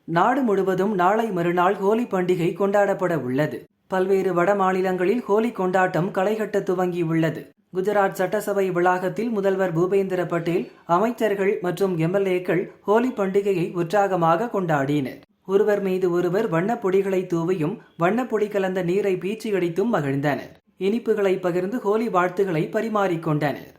நாடு முழுவதும் நாளை மறுநாள் ஹோலி பண்டிகை கொண்டாடப்பட உள்ளது. பல்வேறு வட மாநிலங்களில் ஹோலி கொண்டாட்டம் களைகட்ட துவங்கியுள்ளது. குஜராத் சட்டசபை வளாகத்தில் முதல்வர் பூபேந்திர பட்டேல், அமைச்சர்கள் மற்றும் எம்எல்ஏக்கள் ஹோலி பண்டிகையை உற்சாகமாக கொண்டாடினர். ஒருவர் மீது ஒருவர் வண்ணப்பொடிகளை தூவியும் வண்ணப்பொடி கலந்த நீரை பீச்சியடித்தும் மகிழ்ந்தனர். இனிப்புகளை பகிர்ந்து ஹோலி வாழ்த்துக்களை பரிமாறிக்கொண்டனர்.